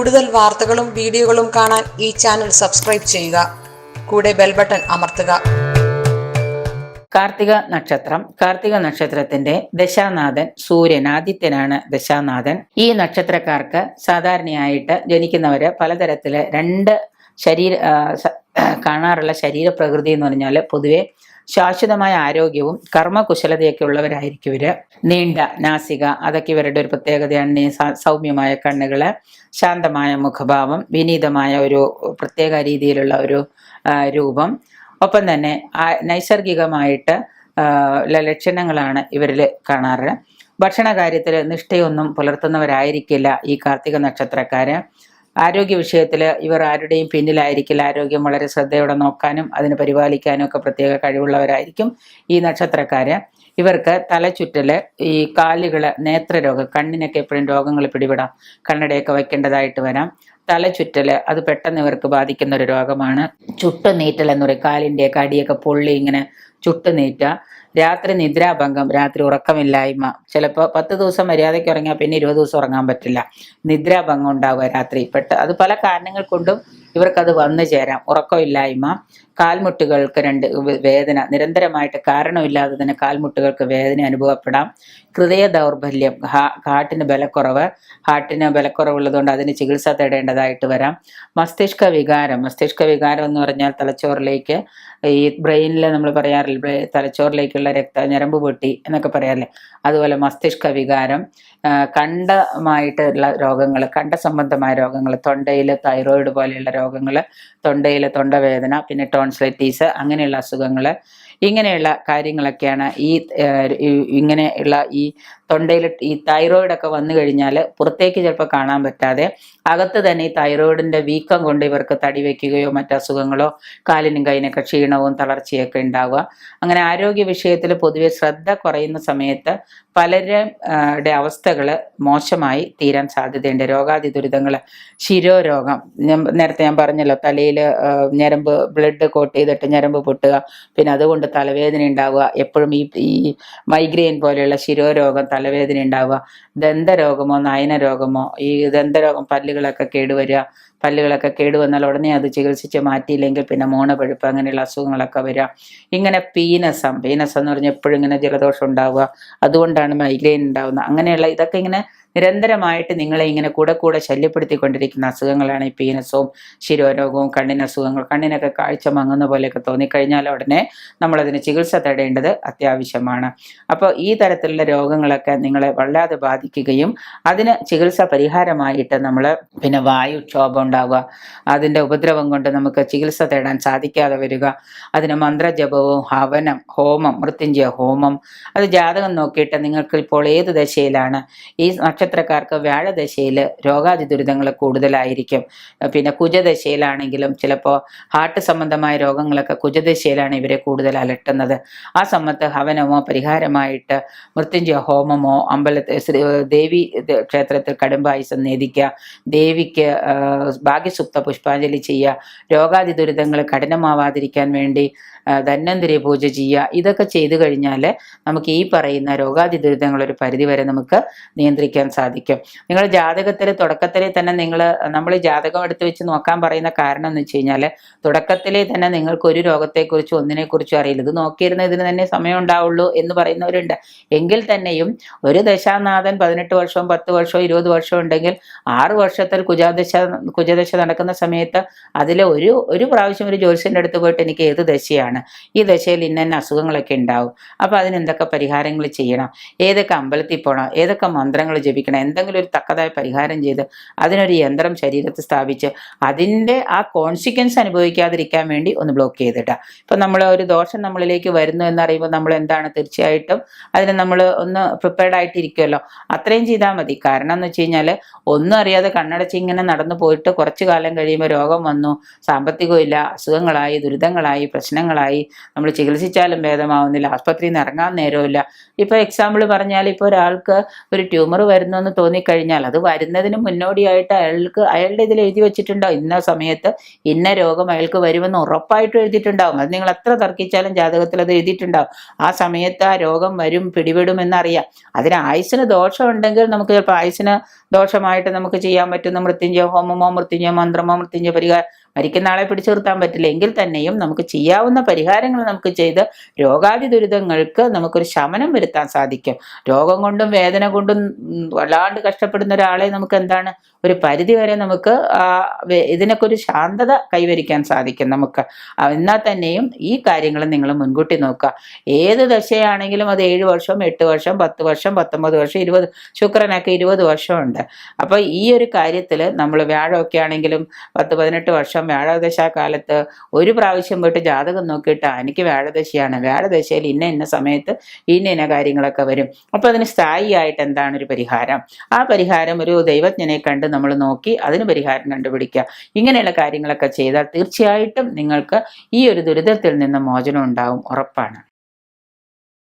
കൂടുതൽ വാർത്തകളും വീഡിയോകളും കാണാൻ ഈ ചാനൽ സബ്സ്ക്രൈബ് ചെയ്യുക. കൂടെ ബെൽ ബട്ടൺ അമർത്തുക. കാർത്തിക നക്ഷത്രത്തിന്റെ ദശാനാഥൻ സൂര്യൻ, ആദിത്യനാണ് ദശാനാഥൻ. ഈ നക്ഷത്രക്കാർക്ക് സാധാരണയായിട്ട് ജനിക്കുന്നവര് പലതരത്തില് കാണാറുള്ള ശരീരപ്രകൃതി എന്ന് പറഞ്ഞാൽ പൊതുവെ ശാശ്വതമായ ആരോഗ്യവും കർമ്മകുശലതയൊക്കെ ഉള്ളവരായിരിക്കും ഇവര്. നീണ്ട നാസിക, അതൊക്കെ ഇവരുടെ ഒരു പ്രത്യേകതയാണ്. സൗമ്യമായ കണ്ണുകള്, ശാന്തമായ മുഖഭാവം, വിനീതമായ ഒരു പ്രത്യേക രീതിയിലുള്ള ഒരു രൂപം, ഒപ്പം തന്നെ നൈസർഗികമായിട്ട് ലക്ഷണങ്ങളാണ് ഇവരിൽ കാണാറ്. ഭക്ഷണ കാര്യത്തിൽ നിഷ്ഠയൊന്നും പുലർത്തുന്നവരായിരിക്കില്ല ഈ കാർത്തിക നക്ഷത്രക്കാര്. ആരോഗ്യ വിഷയത്തിൽ ഇവർ ആരുടെയും പിന്നിലായിരിക്കില്ല. ആരോഗ്യം വളരെ ശ്രദ്ധയോടെ നോക്കാനും അതിന് പരിപാലിക്കാനും ഒക്കെ പ്രത്യേക കഴിവുള്ളവരായിരിക്കും ഈ നക്ഷത്രക്കാര്. ഇവർക്ക് തലചുറ്റല്, ഈ കാലുകള്, നേത്രരോഗം, കണ്ണിനൊക്കെ എപ്പോഴും രോഗങ്ങൾ പിടിപെടാം, കണ്ണടയൊക്കെ വയ്ക്കേണ്ടതായിട്ട് വരാം. തലചുറ്റല് അത് പെട്ടെന്ന് ഇവർക്ക് ബാധിക്കുന്ന ഒരു രോഗമാണ്. ചുട്ടുനീറ്റൽ എന്ന് പറയും, കാലിൻ്റെയൊക്കെ അടിയൊക്കെ പൊള്ളി ഇങ്ങനെ ചുട്ടുനീറ്റ. രാത്രി നിദ്രാഭംഗം, രാത്രി ഉറക്കമില്ലായ്മ, ചിലപ്പോൾ 10 ദിവസം മര്യാദയ്ക്ക് ഉറങ്ങിയാൽ പിന്നെ 20 ദിവസം ഉറങ്ങാൻ പറ്റില്ല. നിദ്രാഭംഗം ഉണ്ടാവുക രാത്രി അത് പല കാരണങ്ങൾ കൊണ്ടും ഇവർക്കത് വന്നു ചേരാം. ഉറക്കമില്ലായ്മ, കാൽമുട്ടുകൾക്ക് വേദന, നിരന്തരമായിട്ട് കാരണമില്ലാതെ തന്നെ കാൽമുട്ടുകൾക്ക് വേദന അനുഭവപ്പെടാം. ഹൃദയ ദൗർബല്യം, ഹാർട്ടിന് ബലക്കുറവുള്ളതുകൊണ്ട് അതിന് ചികിത്സ തേടേണ്ടതായിട്ട് വരാം. മസ്തിഷ്ക വികാരം എന്ന് പറഞ്ഞാൽ തലച്ചോറിലേക്ക്, ഈ ബ്രെയിനിൽ നമ്മൾ പറയാറില്ല, തലച്ചോറിലേക്കുള്ള ഞരമ്പ് പൊട്ടി എന്നൊക്കെ പറയാറില്ലേ, അതുപോലെ മസ്തിഷ്ക വികാരം. കണ്ഡമായിട്ടുള്ള രോഗങ്ങൾ, കണ്ഠ സംബന്ധമായ രോഗങ്ങൾ, തൊണ്ടയിൽ തൈറോയിഡ് പോലെയുള്ള രോഗങ്ങൾ, തൊണ്ടയിൽ തൊണ്ടവേദന, പിന്നെ ടോൺസിലൈറ്റിസ്, അങ്ങനെയുള്ള അസുഖങ്ങൾ, ഇങ്ങനെയുള്ള കാര്യങ്ങളൊക്കെയാണ് ഇങ്ങനെയുള്ള ഈ തൊണ്ടയിൽ ഈ തൈറോയിഡൊക്കെ വന്നു കഴിഞ്ഞാൽ പുറത്തേക്ക് ചിലപ്പോൾ കാണാൻ പറ്റാതെ അകത്ത് തന്നെ ഈ തൈറോയിഡിന്റെ വീക്കം കൊണ്ട് ഇവർക്ക് തടി വയ്ക്കുകയോ മറ്റസുഖങ്ങളോ, കാലിനും കൈനൊക്കെ ക്ഷീണവും തളർച്ചയൊക്കെ ഉണ്ടാവുക. അങ്ങനെ ആരോഗ്യ വിഷയത്തിൽ പൊതുവെ ശ്രദ്ധ കുറയുന്ന സമയത്ത് പലരുടെ അവസ്ഥകൾ മോശമായി തീരാൻ സാധ്യതയുണ്ട്. രോഗാതി ദുരിതങ്ങൾ, ശിരോരോഗം, നേരത്തെ ഞാൻ പറഞ്ഞല്ലോ, തലയിൽ ഞരമ്പ് ബ്ലഡ് കോട്ട് ചെയ്തിട്ട് ഞരമ്പ് പൊട്ടുക, പിന്നെ അതുകൊണ്ട് തലവേദന ഉണ്ടാവുക, എപ്പോഴും ഈ മൈഗ്രെയിൻ പോലെയുള്ള ശിരോരോഗം, തലവേദന ഉണ്ടാവുക, ദന്തരോഗമോ നയനരോഗമോ, ഈ ദന്തരോഗം പല്ലുകളൊക്കെ കേടുവന്നാൽ ഉടനെ അത് ചികിത്സിച്ച് മാറ്റിയില്ലെങ്കിൽ പിന്നെ മോണപഴുപ്പ്, അങ്ങനെയുള്ള അസുഖങ്ങളൊക്കെ വരിക. ഇങ്ങനെ പീനസം എന്ന് പറഞ്ഞാൽ എപ്പോഴും ഇങ്ങനെ ജലദോഷം ഉണ്ടാവുക, അതുകൊണ്ടാണ് മൈഗ്രെയിൻ ഉണ്ടാവുന്നത്. അങ്ങനെയുള്ള ഇതൊക്കെ ഇങ്ങനെ നിരന്തരമായിട്ട് നിങ്ങളെ ഇങ്ങനെ കൂടെ ശല്യപ്പെടുത്തിക്കൊണ്ടിരിക്കുന്ന അസുഖങ്ങളാണ് ഈ പീനസവും ശിരോരോഗവും. കണ്ണിനസുഖങ്ങൾ, കണ്ണിനൊക്കെ കാഴ്ച മങ്ങുന്ന പോലെയൊക്കെ തോന്നിക്കഴിഞ്ഞാൽ ഉടനെ നമ്മളതിന് ചികിത്സ തേടേണ്ടത് അത്യാവശ്യമാണ്. അപ്പോൾ ഈ തരത്തിലുള്ള രോഗങ്ങളൊക്കെ നിങ്ങളെ വല്ലാതെ ബാധിക്കുകയും അതിന് ചികിത്സ പരിഹാരമായിട്ട് നമ്മൾ പിന്നെ വായുക്ഷോഭം ഉണ്ടാവുക, അതിൻ്റെ ഉപദ്രവം കൊണ്ട് നമുക്ക് ചികിത്സ തേടാൻ സാധിക്കാതെ വരിക, അതിന് മന്ത്രജപവും ഹവനം, ഹോമം, മൃത്യുഞ്ജയ ഹോമം, അത് ജാതകം നോക്കിയിട്ട് നിങ്ങൾക്ക് ഇപ്പോൾ ഏത് ദശയിലാണ്. ഈ നക്ഷത്രക്കാർക്ക് വ്യാഴദശയിൽ രോഗാതി ദുരിതങ്ങൾ കൂടുതലായിരിക്കും. പിന്നെ കുജദശയിലാണെങ്കിലും ചിലപ്പോൾ ഹാർട്ട് സംബന്ധമായ രോഗങ്ങളൊക്കെ കുജദശയിലാണ് ഇവരെ കൂടുതൽ അലട്ടുന്നത്. ആ സമയത്ത് ഹവനമോ പരിഹാരമായിട്ട് മൃത്യുഞ്ജയ ഹോമമോ, ദേവി ക്ഷേത്രത്തിൽ കടുംബായുസം നേദിക്കുക, ദേവിക്ക് ഭാഗ്യസുക്ത പുഷ്പാഞ്ജലി ചെയ്യുക, രോഗാതി ദുരിതങ്ങൾ കഠിനമാവാതിരിക്കാൻ വേണ്ടി ധന്വന്തരി പൂജ ചെയ്യുക. ഇതൊക്കെ ചെയ്തു കഴിഞ്ഞാൽ നമുക്ക് ഈ പറയുന്ന രോഗാതി ദുരിതങ്ങൾ ഒരു പരിധിവരെ നമുക്ക് നിയന്ത്രിക്കാൻ സാധിക്കും. നിങ്ങൾ ജാതകത്തിൽ തുടക്കത്തിലെ തന്നെ നമ്മൾ ജാതകം എടുത്ത് വെച്ച് നോക്കാൻ പറയുന്ന കാരണം എന്ന് വെച്ച് കഴിഞ്ഞാൽ തുടക്കത്തിലെ തന്നെ നിങ്ങൾക്ക് ഒരു രോഗത്തെക്കുറിച്ചും ഒന്നിനെക്കുറിച്ചും അറിയില്ല. ഇത് നോക്കിയിരുന്ന ഇതിന് തന്നെ സമയം ഉണ്ടാവുള്ളൂ എന്ന് പറയുന്നവരുണ്ട്. എങ്കിൽ തന്നെയും ഒരു ദശാനാഥൻ 18 വർഷവും 10 വർഷവും 20 വർഷവും ഉണ്ടെങ്കിൽ 6 വർഷത്തിൽ കുജദശ നടക്കുന്ന സമയത്ത് അതിൽ ഒരു പ്രാവശ്യം ഒരു ജ്യോത്സ്യൻ്റെ അടുത്ത് പോയിട്ട് എനിക്ക് ഏത് ദശയാണ്, ഈ ദശയിൽ ഇന്ന അസുഖങ്ങളൊക്കെ ഉണ്ടാവും, അപ്പോൾ അതിനെന്തൊക്കെ പരിഹാരങ്ങൾ ചെയ്യണം, ഏതൊക്കെ അമ്പലത്തിൽ പോകണം, ഏതൊക്കെ മന്ത്രങ്ങൾ ജപിക്കണം, എന്തെങ്കിലും ഒരു തക്കതായ പരിഹാരം ചെയ്ത് അതിനൊരു യന്ത്രം ശരീരത്തിൽ സ്ഥാപിച്ച് അതിൻ്റെ ആ കോൺസിക്വൻസ് അനുഭവിക്കാതിരിക്കാൻ വേണ്ടി ഒന്ന് ബ്ലോക്ക് ചെയ്തിട്ടാ. ഇപ്പം നമ്മൾ ഒരു ദോഷം നമ്മളിലേക്ക് വരുന്നു എന്നറിയുമ്പോൾ നമ്മൾ എന്താണ്, തീർച്ചയായിട്ടും അതിന് നമ്മൾ ഒന്ന് പ്രിപ്പയർഡ് ആയിട്ടിരിക്കുമല്ലോ. അത്രയും ചെയ്താൽ മതി. കാരണം എന്ന് വെച്ച് കഴിഞ്ഞാൽ ഒന്നും അറിയാതെ കണ്ണടച്ച് ഇങ്ങനെ നടന്നു പോയിട്ട് കുറച്ചു കാലം കഴിയുമ്പോൾ രോഗം വന്നു, സാമ്പത്തികമില്ല, അസുഖങ്ങളായി, ദുരിതങ്ങളായി, പ്രശ്നങ്ങളായി, വർഷങ്ങളായി നമ്മൾ ചികിത്സിച്ചാലും ഭേദമാവുന്നില്ല, ആസ്പത്രിയിൽ നിന്ന് ഇറങ്ങാൻ നേരമില്ല. ഇപ്പോൾ എക്സാമ്പിൾ പറഞ്ഞാൽ, ഇപ്പോൾ ഒരാൾക്ക് ഒരു ട്യൂമർ വരുന്നെന്ന് തോന്നിക്കഴിഞ്ഞാൽ അത് വരുന്നതിന് മുന്നോടിയായിട്ട് അയാളുടെ ഇതിൽ എഴുതി വെച്ചിട്ടുണ്ടാവും, ഇന്ന സമയത്ത് ഇന്ന രോഗം അയാൾക്ക് വരുമെന്ന് ഉറപ്പായിട്ടും എഴുതിയിട്ടുണ്ടാവും. അത് നിങ്ങൾ എത്ര തർക്കിച്ചാലും ജാതകത്തിൽ അത് എഴുതിയിട്ടുണ്ടാവും. ആ സമയത്ത് ആ രോഗം വരും, പിടിപെടുമെന്നറിയാം. അതിന് ആയുസ്സിന് ദോഷം ഉണ്ടെങ്കിൽ നമുക്ക് ചിലപ്പോൾ ആയുസ്സിന് ദോഷമായിട്ട് നമുക്ക് ചെയ്യാൻ പറ്റുന്ന മൃത്യുഞ്ജയ ഹോമമോ മൃത്യുഞ്ജയ മന്ത്രമോ മൃത്യുഞ്ജയ പരിഹാരം, മരിക്കുന്ന ആളെ പിടിച്ചു നിർത്താൻ പറ്റില്ല എങ്കിൽ തന്നെയും നമുക്ക് ചെയ്യാവുന്ന പരിഹാരങ്ങൾ നമുക്ക് ചെയ്ത് രോഗാദി ദുരിതങ്ങൾക്ക് നമുക്കൊരു ശമനം വരുത്താൻ സാധിക്കും. രോഗം കൊണ്ടും വേദന കൊണ്ടും വല്ലാണ്ട് കഷ്ടപ്പെടുന്ന ഒരാളെ നമുക്ക് എന്താണ് ഒരു പരിധി വരെ നമുക്ക് ഇതിനൊക്കെ ഒരു ശാന്തത കൈവരിക്കാൻ സാധിക്കും നമുക്ക്. എന്നാൽ തന്നെയും ഈ കാര്യങ്ങൾ നിങ്ങൾ മുൻകൂട്ടി നോക്കുക. ഏത് ദശയാണെങ്കിലും അത് 7 വർഷം 8 വർഷം 10 വർഷം 19 വർഷം 20, ശുക്രനൊക്കെ 20 വർഷമുണ്ട്. അപ്പോൾ ഈ ഒരു കാര്യത്തിൽ നമ്മൾ വ്യാഴമൊക്കെ ആണെങ്കിലും 10-18 വർഷം വ്യാഴദശാകാലത്ത് ഒരു പ്രാവശ്യം പോയിട്ട് ജാതകം നോക്കിയിട്ട് എനിക്ക് വ്യാഴദശയാണ്, വ്യാഴദശയിൽ ഇന്ന സമയത്ത് ഇന്ന കാര്യങ്ങളൊക്കെ വരും. അപ്പോൾ അതിന് സ്ഥായിയായിട്ട് എന്താണ് ഒരു പരിഹാരം, ആ പരിഹാരം ഒരു ദൈവജ്ഞനെ കണ്ട് നമ്മൾ നോക്കി അതിന് പരിഹാരം കണ്ടുപിടിക്കുക. ഇങ്ങനെയുള്ള കാര്യങ്ങളൊക്കെ ചെയ്താൽ തീർച്ചയായിട്ടും നിങ്ങൾക്ക് ഈ ഒരു ദുരിതത്തിൽ നിന്ന് മോചനം ഉണ്ടാവും, ഉറപ്പാണ്.